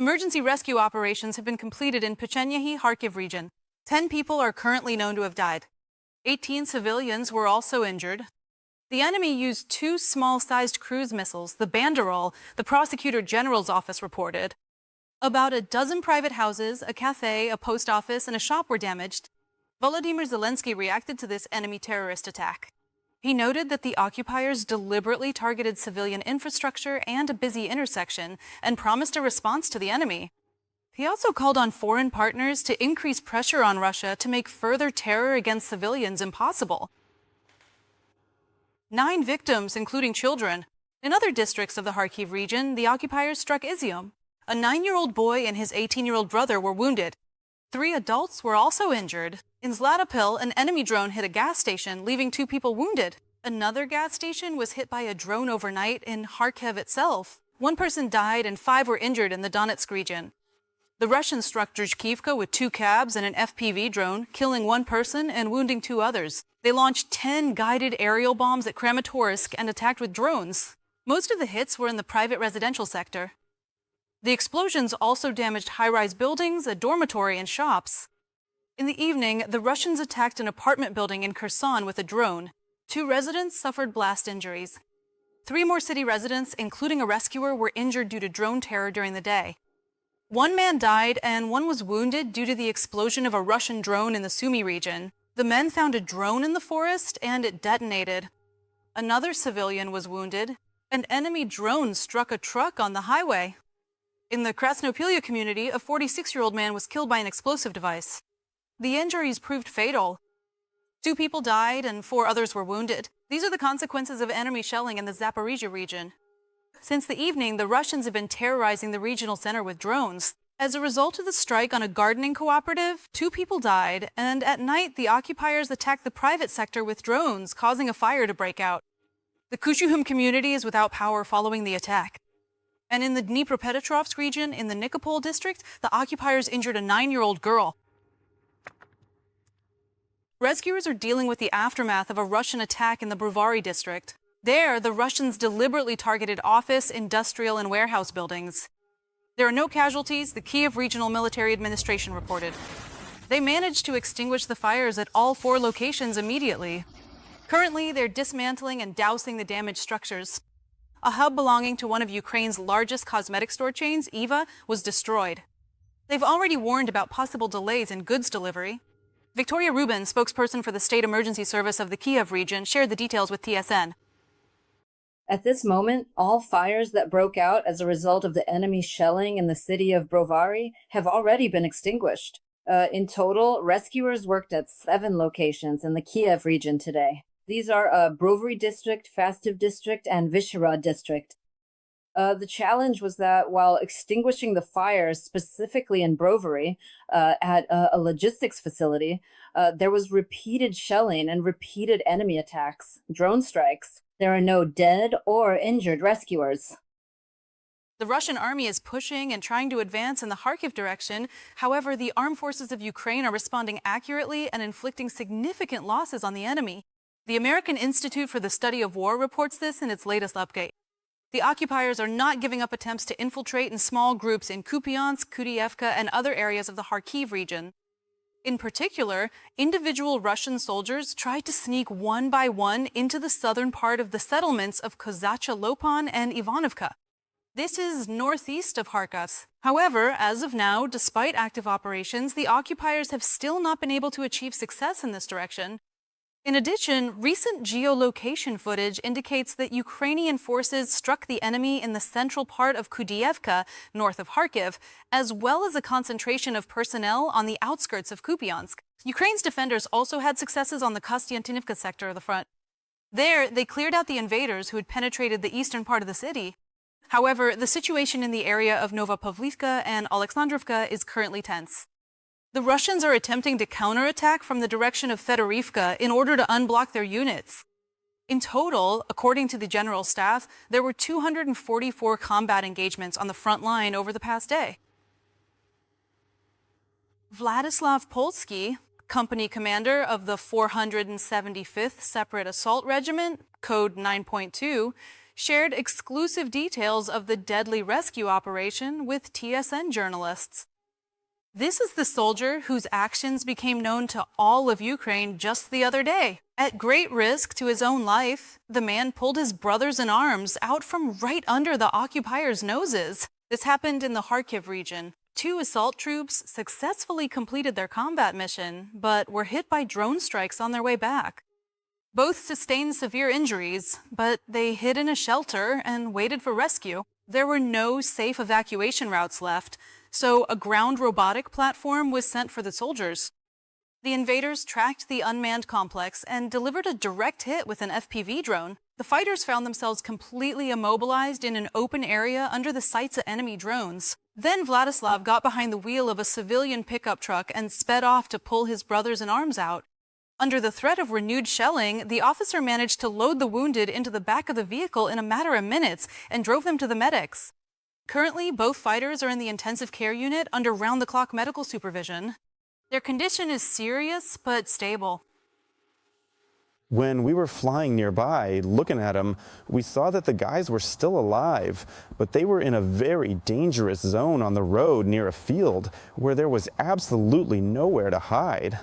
Emergency rescue operations have been completed in Pechenyehi, Kharkiv region. 10 people are currently known to have died. 18 civilians were also injured. The enemy used 2 small-sized cruise missiles, the Banderol, the Prosecutor General's office reported. About a dozen private houses, a cafe, a post office, and a shop were damaged. Volodymyr Zelensky reacted to this enemy terrorist attack. He noted that the occupiers deliberately targeted civilian infrastructure and a busy intersection and promised a response to the enemy. He also called on foreign partners to increase pressure on Russia to make further terror against civilians impossible. 9 victims, including children. In other districts of the Kharkiv region, the occupiers struck Izium. A 9-year-old boy and his 18-year-old brother were wounded. 3 adults were also injured. In Zlatopil, an enemy drone hit a gas station, leaving 2 people wounded. Another gas station was hit by a drone overnight in Kharkiv itself. 1 person died and 5 were injured in the Donetsk region. The Russians struck Druzhkivka with 2 cabs and an FPV drone, killing 1 person and wounding 2 others. They launched 10 guided aerial bombs at Kramatorsk and attacked with drones. Most of the hits were in the private residential sector. The explosions also damaged high-rise buildings, a dormitory, and shops. In the evening, the Russians attacked an apartment building in Kherson with a drone. 2 residents suffered blast injuries. 3 more city residents, including a rescuer, were injured due to drone terror during the day. 1 man died and 1 was wounded due to the explosion of a Russian drone in the Sumy region. The men found a drone in the forest and it detonated. Another civilian was wounded. An enemy drone struck a truck on the highway. In the Krasnopilya community, a 46-year-old man was killed by an explosive device. The injuries proved fatal. 2 people died and 4 others were wounded. These are the consequences of enemy shelling in the Zaporizhzhia region. Since the evening, the Russians have been terrorizing the regional center with drones. As a result of the strike on a gardening cooperative, 2 people died, and at night the occupiers attacked the private sector with drones, causing a fire to break out. The Kushuhum community is without power following the attack. And in the Dnipropetrovsk region, in the Nikopol district, the occupiers injured a 9-year-old girl. Rescuers are dealing with the aftermath of a Russian attack in the Brovary district. There, the Russians deliberately targeted office, industrial, and warehouse buildings. There are no casualties, the Kyiv Regional Military Administration reported. They managed to extinguish the fires at all 4 locations immediately. Currently, they're dismantling and dousing the damaged structures. A hub belonging to one of Ukraine's largest cosmetic store chains, Eva, was destroyed. They've already warned about possible delays in goods delivery. Victoria Rubin, spokesperson for the State Emergency Service of the Kyiv region, shared the details with TSN. At this moment, all fires that broke out as a result of the enemy shelling in the city of Brovary have already been extinguished. In total, rescuers worked at 7 locations in the Kyiv region today. These are Brovary district, Fastiv district, and Vyshhorod district. The challenge was that while extinguishing the fires, specifically in Brovary, at a logistics facility, there was repeated shelling and repeated enemy attacks, drone strikes. There are no dead or injured rescuers. The Russian army is pushing and trying to advance in the Kharkiv direction. However, the armed forces of Ukraine are responding accurately and inflicting significant losses on the enemy. The American Institute for the Study of War reports this in its latest update. The occupiers are not giving up attempts to infiltrate in small groups in Kupiansk, Kudievka, and other areas of the Kharkiv region. In particular, individual Russian soldiers tried to sneak one by one into the southern part of the settlements of Kozacha Lopan and Ivanovka. This is northeast of Kharkiv. However, as of now, despite active operations, the occupiers have still not been able to achieve success in this direction. In addition, recent geolocation footage indicates that Ukrainian forces struck the enemy in the central part of Kudievka, north of Kharkiv, as well as a concentration of personnel on the outskirts of Kupiansk. Ukraine's defenders also had successes on the Kostiantynivka sector of the front. There, they cleared out the invaders who had penetrated the eastern part of the city. However, the situation in the area of Novoivaniivka and Alexandrovka is currently tense. The Russians are attempting to counterattack from the direction of Fedorivka in order to unblock their units. In total, according to the General Staff, there were 244 combat engagements on the front line over the past day. Vladislav Polsky, company commander of the 475th Separate Assault Regiment, Code 9.2, shared exclusive details of the deadly rescue operation with TSN journalists. This is the soldier whose actions became known to all of Ukraine just the other day. At great risk to his own life, the man pulled his brothers in arms out from right under the occupiers' noses. This happened in the Kharkiv region. 2 assault troops successfully completed their combat mission, but were hit by drone strikes on their way back. Both sustained severe injuries, but they hid in a shelter and waited for rescue. There were no safe evacuation routes left, so a ground robotic platform was sent for the soldiers. The invaders tracked the unmanned complex and delivered a direct hit with an FPV drone. The fighters found themselves completely immobilized in an open area under the sights of enemy drones. Then Vladislav got behind the wheel of a civilian pickup truck and sped off to pull his brothers in arms out. Under the threat of renewed shelling, the officer managed to load the wounded into the back of the vehicle in a matter of minutes and drove them to the medics. Currently, both fighters are in the intensive care unit under round-the-clock medical supervision. Their condition is serious but stable. When we were flying nearby, looking at them, we saw that the guys were still alive, but they were in a very dangerous zone on the road near a field where there was absolutely nowhere to hide.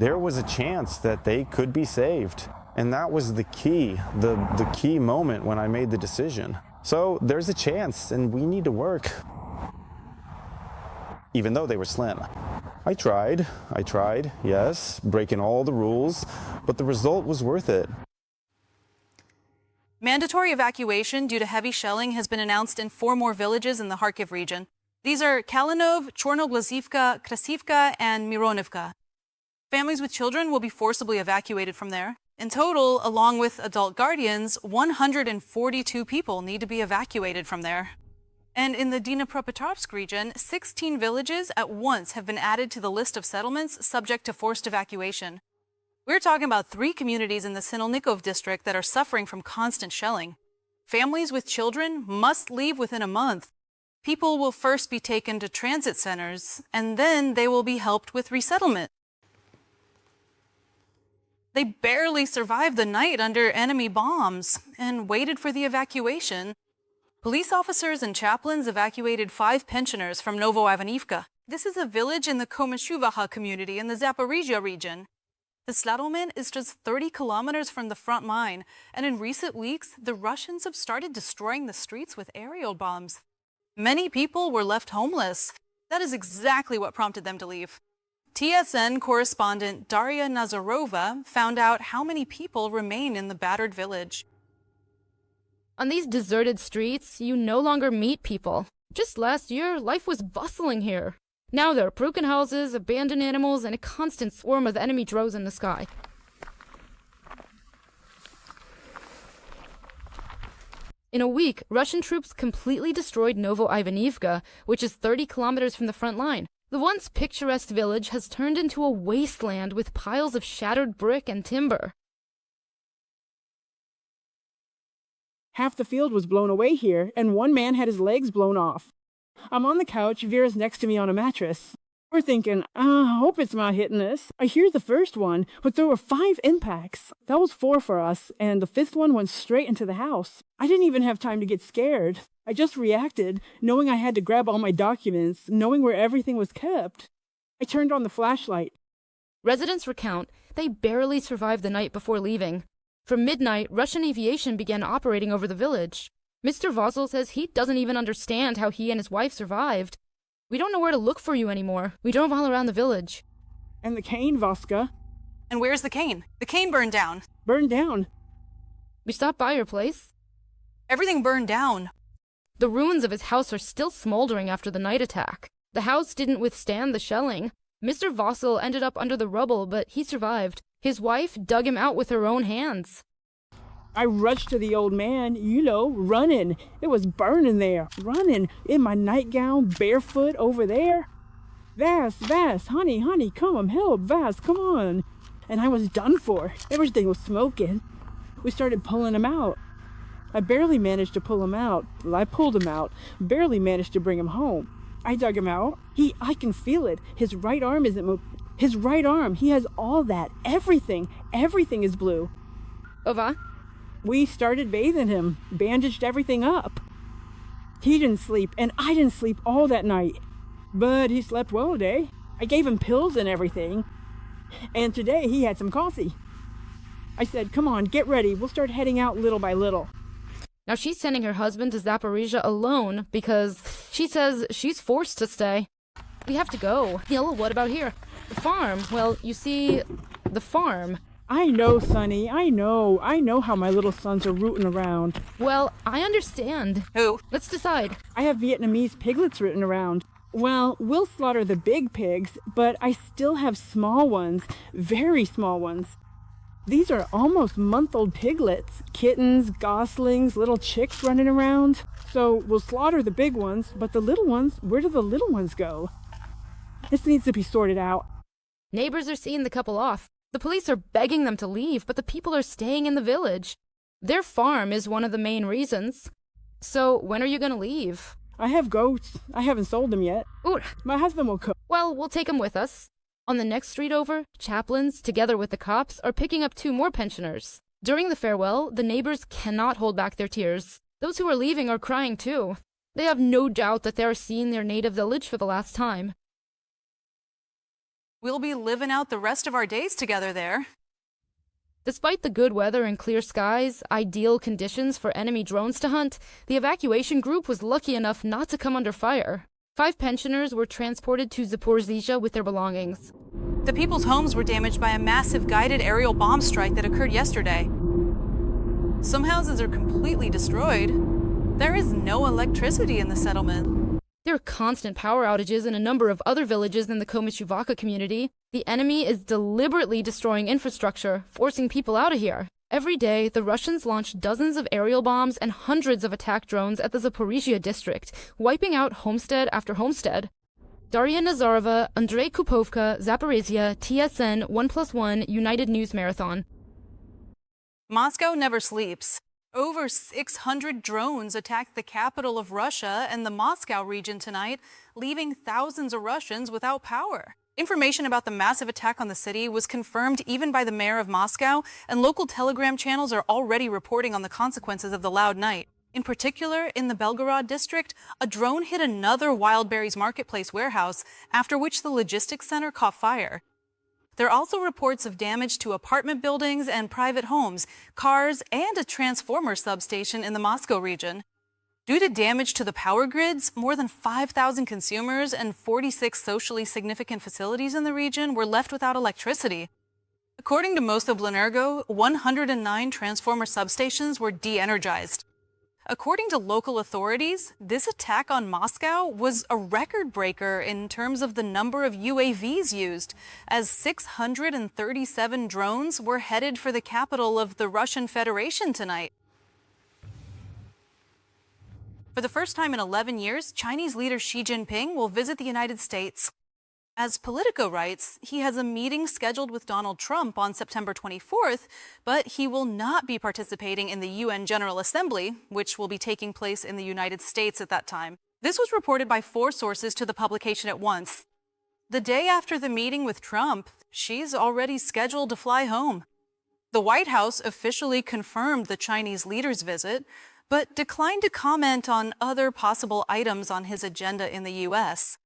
There was a chance that they could be saved, and that was the key moment when I made the decision. So there's a chance, and we need to work. Even though they were slim. I tried, yes, breaking all the rules, but the result was worth it. Mandatory evacuation due to heavy shelling has been announced in 4 more villages in the Kharkiv region. These are Kalinov, Chornoglazivka, Krasivka, and Mironivka. Families with children will be forcibly evacuated from there. In total, along with adult guardians, 142 people need to be evacuated from there. And in the Dnipropetrovsk region, 16 villages at once have been added to the list of settlements subject to forced evacuation. We're talking about 3 communities in the Sinelnikov district that are suffering from constant shelling. Families with children must leave within a month. People will first be taken to transit centers, and then they will be helped with resettlement. They barely survived the night under enemy bombs and waited for the evacuation. Police officers and chaplains evacuated 5 pensioners from Novoivaniivka. This is a village in the Komyshuvaha community in the Zaporizhzhia region. The settlement is just 30 kilometers from the front line, and in recent weeks, the Russians have started destroying the streets with aerial bombs. Many people were left homeless. That is exactly what prompted them to leave. TSN correspondent Daria Nazarova found out how many people remain in the battered village. On these deserted streets, you no longer meet people. Just last year, life was bustling here. Now there are broken houses, abandoned animals, and a constant swarm of enemy drones in the sky. In a week, Russian troops completely destroyed Novoivaniivka, which is 30 kilometers from the front line. The once picturesque village has turned into a wasteland with piles of shattered brick and timber. Half the field was blown away here, and one man had his legs blown off. I'm on the couch, Vera's next to me on a mattress. We're thinking, I hope it's not hitting us. I hear the first one, but there were 5 impacts. That was 4 for us, and the 5th one went straight into the house. I didn't even have time to get scared. I just reacted, knowing I had to grab all my documents, knowing where everything was kept. I turned on the flashlight. Residents recount they barely survived the night before leaving. From midnight, Russian aviation began operating over the village. Mr. Vozel says he doesn't even understand how he and his wife survived. We don't know where to look for you anymore. We drove all around the village. And the cane, Vaska. And where's the cane? The cane burned down. Burned down. We stopped by your place. Everything burned down. The ruins of his house are still smoldering after the night attack. The house didn't withstand the shelling. Mr. Vozel ended up under the rubble, but he survived. His wife dug him out with her own hands. I rushed to the old man, running. It was burning there, running in my nightgown, barefoot over there. Vas, honey, come help, Vas, come on. And I was done for. Everything was smoking. We started pulling him out. I barely managed to pull him out. Well, I pulled him out, barely managed to bring him home. I dug him out. I can feel it. His right arm isn't moving. His right arm, he has all that. Everything is blue. Ova? We started bathing him, bandaged everything up. He didn't sleep, and I didn't sleep all that night. But he slept well today. I gave him pills and everything. And today he had some coffee. I said, come on, get ready. We'll start heading out little by little. Now she's sending her husband to Zaporizhzhia alone because she says she's forced to stay. We have to go. Neil, what about here? The farm. Well, you see, the farm. I know, Sonny. I know how my little sons are rooting around. Well, I understand. Who? Let's decide. I have Vietnamese piglets rooting around. Well, we'll slaughter the big pigs, but I still have small ones, very small ones. These are almost month-old piglets, kittens, goslings, little chicks running around. So we'll slaughter the big ones, but the little ones, where do the little ones go? This needs to be sorted out. Neighbors are seeing the couple off. The police are begging them to leave, but the people are staying in the village. Their farm is one of the main reasons. So when are you going to leave? I have goats. I haven't sold them yet. Ooh. My husband will cook. Well, we'll take them with us. On the next street over, chaplains, together with the cops, are picking up 2 more pensioners. During the farewell, the neighbors cannot hold back their tears. Those who are leaving are crying too. They have no doubt that they are seeing their native village for the last time. We'll be living out the rest of our days together there. Despite the good weather and clear skies, ideal conditions for enemy drones to hunt, the evacuation group was lucky enough not to come under fire. 5 pensioners were transported to Zaporizhzhia with their belongings. The people's homes were damaged by a massive guided aerial bomb strike that occurred yesterday. Some houses are completely destroyed. There is no electricity in the settlement. There are constant power outages in a number of other villages in the Novoivaniivka community. The enemy is deliberately destroying infrastructure, forcing people out of here. Every day, the Russians launch dozens of aerial bombs and hundreds of attack drones at the Zaporizhzhia district, wiping out homestead after homestead. Daria Nazarova, Andrei Kupovka, Zaporizhzhia, TSN 1+1 United News Marathon. Moscow never sleeps. Over 600 drones attacked the capital of Russia and the Moscow region tonight, leaving thousands of Russians without power. Information about the massive attack on the city was confirmed even by the mayor of Moscow, and local Telegram channels are already reporting on the consequences of the loud night. In particular, in the Belgorod district, a drone hit another Wildberries marketplace warehouse, after which the logistics center caught fire. There are also reports of damage to apartment buildings and private homes, cars, and a transformer substation in the Moscow region. Due to damage to the power grids, more than 5,000 consumers and 46 socially significant facilities in the region were left without electricity. According to Mosovlenergo, 109 transformer substations were de-energized. According to local authorities, this attack on Moscow was a record breaker in terms of the number of UAVs used, as 637 drones were headed for the capital of the Russian Federation tonight. For the first time in 11 years, Chinese leader Xi Jinping will visit the United States. As Politico writes, he has a meeting scheduled with Donald Trump on September 24th, but he will not be participating in the UN General Assembly, which will be taking place in the United States at that time. This was reported by 4 sources to the publication at once. The day after the meeting with Trump, Xi's already scheduled to fly home. The White House officially confirmed the Chinese leader's visit, but declined to comment on other possible items on his agenda in the U.S.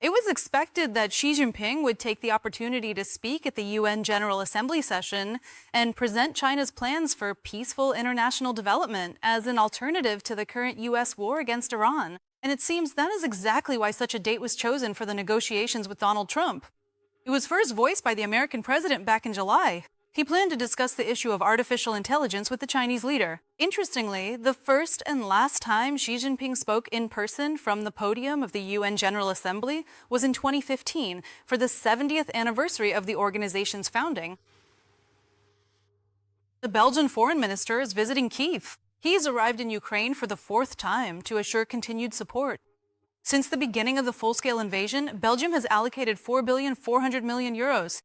It was expected that Xi Jinping would take the opportunity to speak at the UN General Assembly session and present China's plans for peaceful international development as an alternative to the current U.S. war against Iran. And it seems that is exactly why such a date was chosen for the negotiations with Donald Trump. It was first voiced by the American president back in July. He planned to discuss the issue of artificial intelligence with the Chinese leader. Interestingly, the first and last time Xi Jinping spoke in person from the podium of the UN General Assembly was in 2015 for the 70th anniversary of the organization's founding. The Belgian Foreign Minister is visiting Kyiv. He has arrived in Ukraine for the 4th time to assure continued support. Since the beginning of the full-scale invasion, Belgium has allocated €4,400,000,000.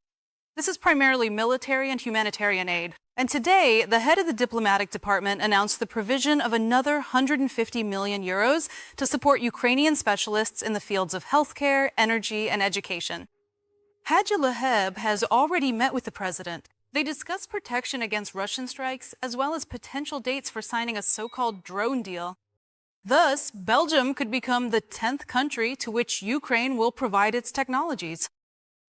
This is primarily military and humanitarian aid. And today, the head of the diplomatic department announced the provision of another €150 million to support Ukrainian specialists in the fields of healthcare, energy, and education. Hadji Laheb has already met with the president. They discussed protection against Russian strikes as well as potential dates for signing a so-called drone deal. Thus, Belgium could become the 10th country to which Ukraine will provide its technologies.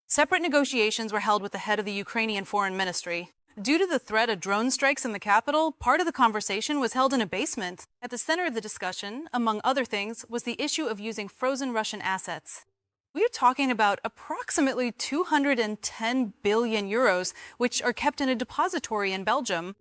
Separate negotiations were held with the head of the Ukrainian Foreign Ministry. Due to the threat of drone strikes in the capital, part of the conversation was held in a basement. At the center of the discussion, among other things, was the issue of using frozen Russian assets. We are talking about approximately 210 billion euros, which are kept in a depository in Belgium.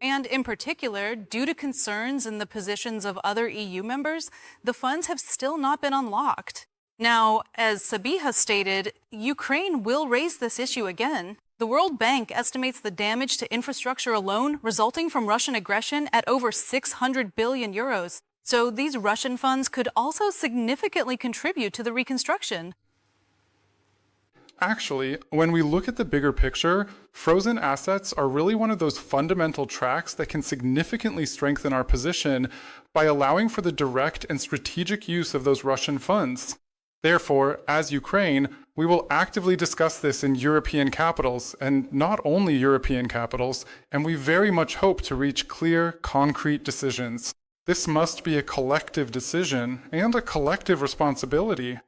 And in particular, due to concerns in the positions of other EU members, the funds have still not been unlocked. Now, as Sabiha stated, Ukraine will raise this issue again. The World Bank estimates the damage to infrastructure alone resulting from Russian aggression at over 600 billion euros. So these Russian funds could also significantly contribute to the reconstruction. Actually, when we look at the bigger picture, frozen assets are really one of those fundamental tracks that can significantly strengthen our position by allowing for the direct and strategic use of those Russian funds. Therefore, as Ukraine, we will actively discuss this in European capitals, and not only European capitals, and we very much hope to reach clear, concrete decisions. This must be a collective decision and a collective responsibility.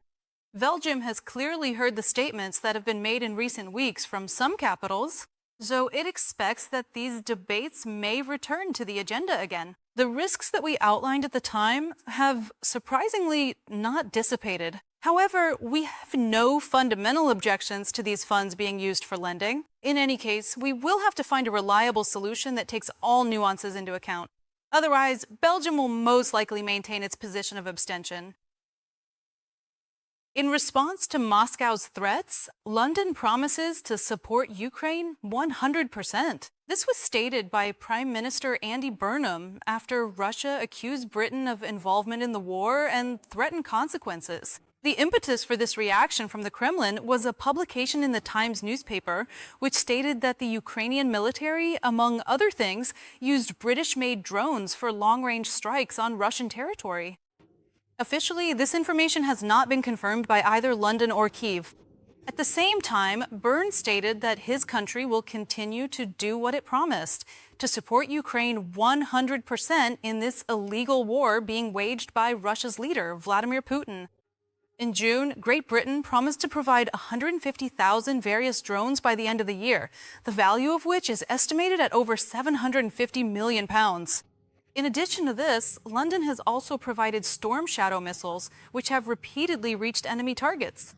Belgium has clearly heard the statements that have been made in recent weeks from some capitals, so it expects that these debates may return to the agenda again. The risks that we outlined at the time have surprisingly not dissipated. However, we have no fundamental objections to these funds being used for lending. In any case, we will have to find a reliable solution that takes all nuances into account. Otherwise, Belgium will most likely maintain its position of abstention. In response to Moscow's threats, London promises to support Ukraine 100%. This was stated by Prime Minister Andy Burnham after Russia accused Britain of involvement in the war and threatened consequences. The impetus for this reaction from the Kremlin was a publication in the Times newspaper, which stated that the Ukrainian military, among other things, used British-made drones for long-range strikes on Russian territory. Officially, this information has not been confirmed by either London or Kyiv. At the same time, Byrne stated that his country will continue to do what it promised, to support Ukraine 100% in this illegal war being waged by Russia's leader, Vladimir Putin. In June, Great Britain promised to provide 150,000 various drones by the end of the year, the value of which is estimated at over £750 million. In addition to this, London has also provided Storm Shadow missiles, which have repeatedly reached enemy targets.